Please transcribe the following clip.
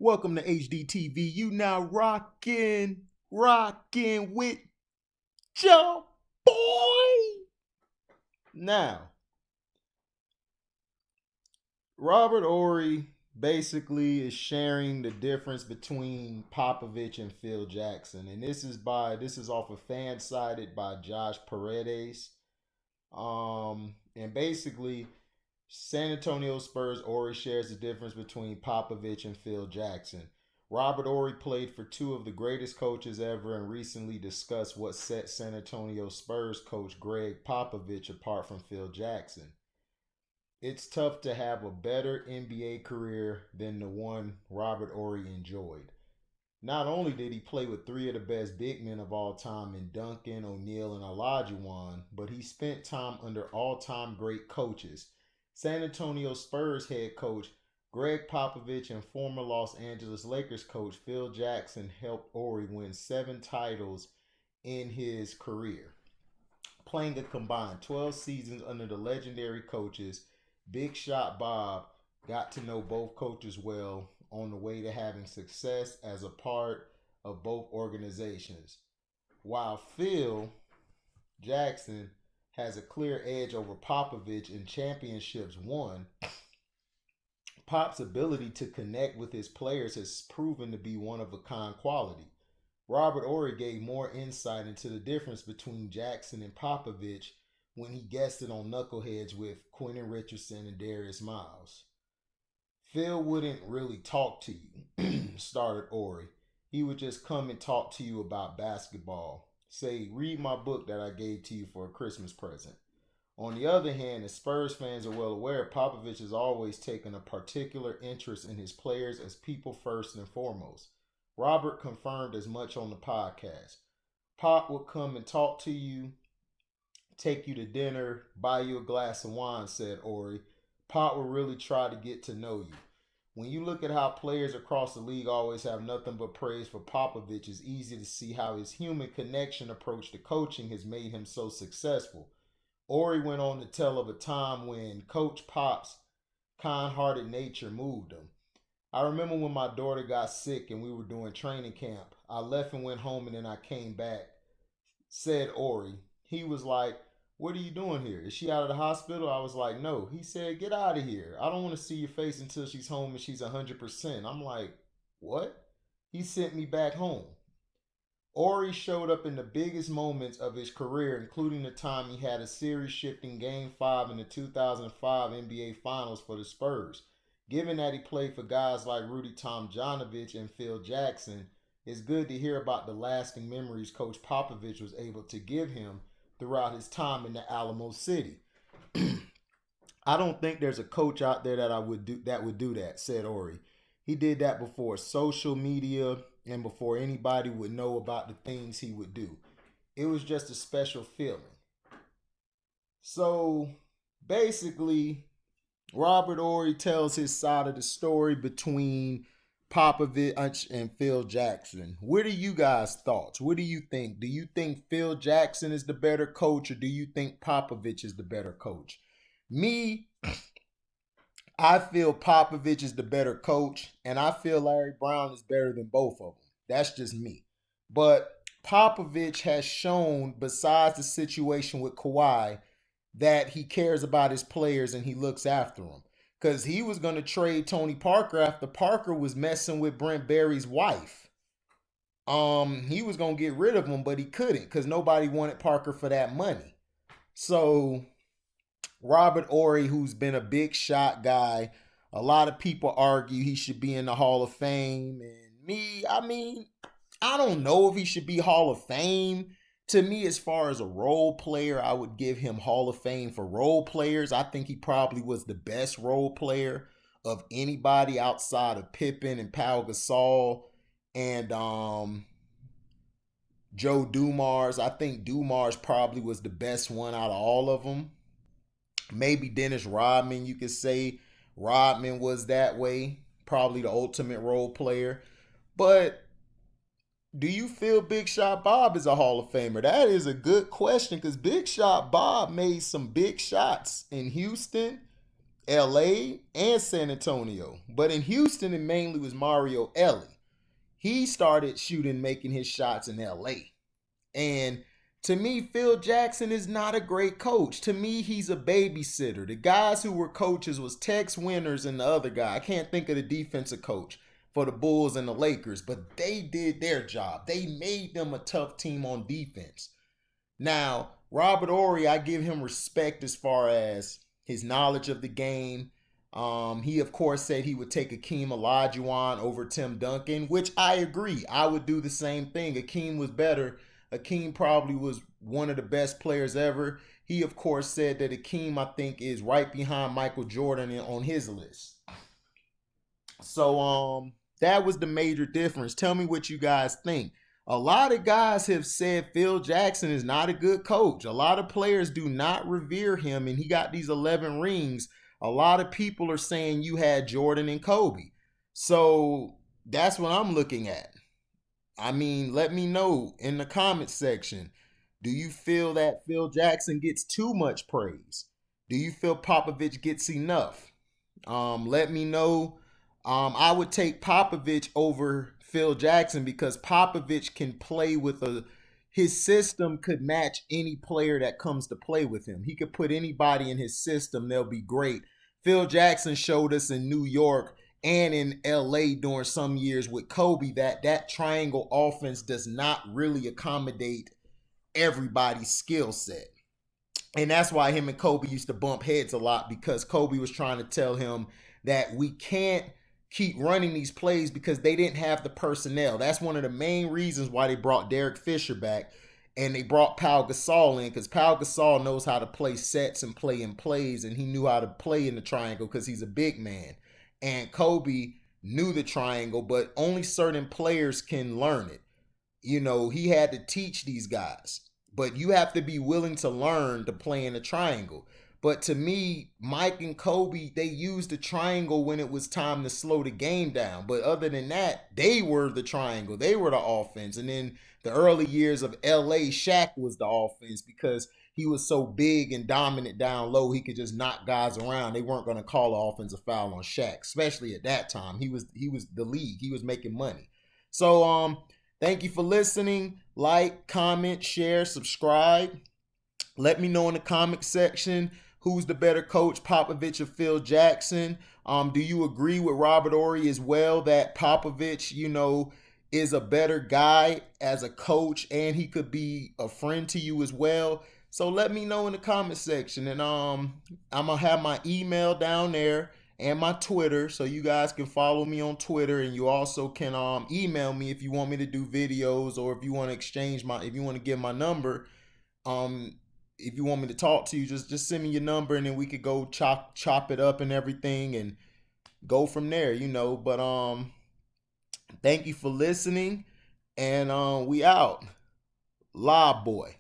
Welcome to HDTV. You now rocking with your boy. Now, Robert Horry basically is sharing the difference between Popovich and Phil Jackson, and this is off of Fan Sided by Josh Paredes. And basically, San Antonio Spurs Horry shares the difference between Popovich and Phil Jackson. Robert Horry played for two of the greatest coaches ever and recently discussed what set San Antonio Spurs coach Greg Popovich apart from Phil Jackson. It's tough to have a better NBA career than the one Robert Horry enjoyed. Not only did he play with three of the best big men of all time in Duncan, O'Neal, and Olajuwon, but he spent time under all-time great coaches. San Antonio Spurs head coach Greg Popovich and former Los Angeles Lakers coach Phil Jackson helped Horry win 7 titles in his career. Playing a combined 12 seasons under the legendary coaches, Big Shot Bob got to know both coaches well on the way to having success as a part of both organizations. While Phil Jackson has a clear edge over Popovich in championships won, Pop's ability to connect with his players has proven to be one of a kind quality. Robert Horry gave more insight into the difference between Jackson and Popovich when he guested on Knuckleheads with Quentin Richardson and Darius Miles. Phil wouldn't really talk to you, started Horry. He would just come and talk to you about basketball. Say, read my book that I gave to you for a Christmas present. On the other hand, as Spurs fans are well aware, Popovich has always taken a particular interest in his players as people first and foremost. Robert confirmed as much on the podcast. Pop would come and talk to you, take you to dinner, buy you a glass of wine, said Horry. Pop would really try to get to know you. When you look at how players across the league always have nothing but praise for Popovich, it's easy to see how his human connection approach to coaching has made him so successful. Horry went on to tell of a time when Coach Pop's kind-hearted nature moved him. I remember when my daughter got sick and we were doing training camp. I left and went home and then I came back, said Horry. He was like, "What are you doing here? Is she out of the hospital?" I was like, "No." He said, "Get out of here. I don't want to see your face until she's home and she's 100%. I'm like, "What?" He sent me back home. Horry showed up in the biggest moments of his career, including the time he had a series-shifting Game 5 in the 2005 NBA Finals for the Spurs. Given that he played for guys like Rudy T and Phil Jackson, it's good to hear about the lasting memories Coach Popovich was able to give him throughout his time in the Alamo City. I don't think there's a coach out there that would do that, said Horry. He did that before social media and before anybody would know about the things he would do. It was just a special feeling. So basically, Robert Horry tells his side of the story between Popovich and Phil Jackson. What are you guys' thoughts? What do you think? Do you think Phil Jackson is the better coach or do you think Popovich is the better coach? Me, I feel Popovich is the better coach, and I feel Larry Brown is better than both of them. That's just me. But Popovich has shown, besides the situation with Kawhi, that he cares about his players and he looks after them. Because he was going to trade Tony Parker after Parker was messing with Brent Barry's wife. He was going to get rid of him, but he couldn't because nobody wanted Parker for that money. So Robert Horry, who's been a big shot guy, a lot of people argue he should be in the Hall of Fame. And me, I don't know if he should be Hall of Fame. To me, as far as a role player, I would give him Hall of Fame for role players. I think he probably was the best role player of anybody outside of Pippen and Pau Gasol and Joe Dumars. I think Dumars probably was the best one out of all of them. Maybe Dennis Rodman, you could say Rodman was that way. Probably the ultimate role player. But do you feel Big Shot Bob is a Hall of Famer? That is a good question because Big Shot Bob made some big shots in Houston LA and San Antonio. But in Houston, it mainly was Mario Ellie. He started shooting, making his shots in LA. And to me, Phil Jackson is not a great coach. To me, he's a babysitter. The guys who were coaches was Tex Winters and the other guy. I can't think of the defensive coach for the Bulls and the Lakers, but they did their job. They made them a tough team on defense. Now, Robert Horry, I give him respect as far as his knowledge of the game. He, of course, said he would take Akeem Olajuwon over Tim Duncan, which I agree. I would do the same thing. Akeem was better. Akeem probably was one of the best players ever. He, of course, said that Akeem, I think, is right behind Michael Jordan on his list. So that was the major difference. Tell me what you guys think. A lot of guys have said Phil Jackson is not a good coach. A lot of players do not revere him, and he got these 11 rings. A lot of people are saying you had Jordan and Kobe. So that's what I'm looking at. I mean, let me know in the comment section. Do you feel that Phil Jackson gets too much praise? Do you feel Popovich gets enough? Let me know. I would take Popovich over Phil Jackson because Popovich can play with a his system could match any player that comes to play with him. He could put anybody in his system, they'll be great. Phil Jackson showed us in New York and in LA during some years with Kobe that triangle offense does not really accommodate everybody's skill set. And that's why him and Kobe used to bump heads a lot because Kobe was trying to tell him that we can't keep running these plays because they didn't have the personnel. That's one of the main reasons why they brought Derek Fisher back and they brought Pau Gasol in because Pau Gasol knows how to play sets and play in plays, and he knew how to play in the triangle because he's a big man. And Kobe knew the triangle, but only certain players can learn it. You know, he had to teach these guys. But you have to be willing to learn to play in a triangle. But to me, Mike and Kobe, they used the triangle when it was time to slow the game down. But other than that, they were the triangle. They were the offense. And then the early years of LA, Shaq was the offense because he was so big and dominant down low, he could just knock guys around. They weren't going to call an offensive foul on Shaq, especially at that time. He was the league. He was making money. So thank you for listening. Like, comment, share, subscribe. Let me know in the comment section who's the better coach, Popovich or Phil Jackson. Do you agree with Robert Horry as well that Popovich, is a better guy as a coach and he could be a friend to you as well? So let me know in the comment section, and I'm gonna have my email down there and my Twitter, so you guys can follow me on Twitter, and you also can email me if you want me to do videos, or if you want to if you want to give my number, if you want me to talk to you, just send me your number, and then we could go chop it up and everything, and go from there, But thank you for listening, and we out. Live boy.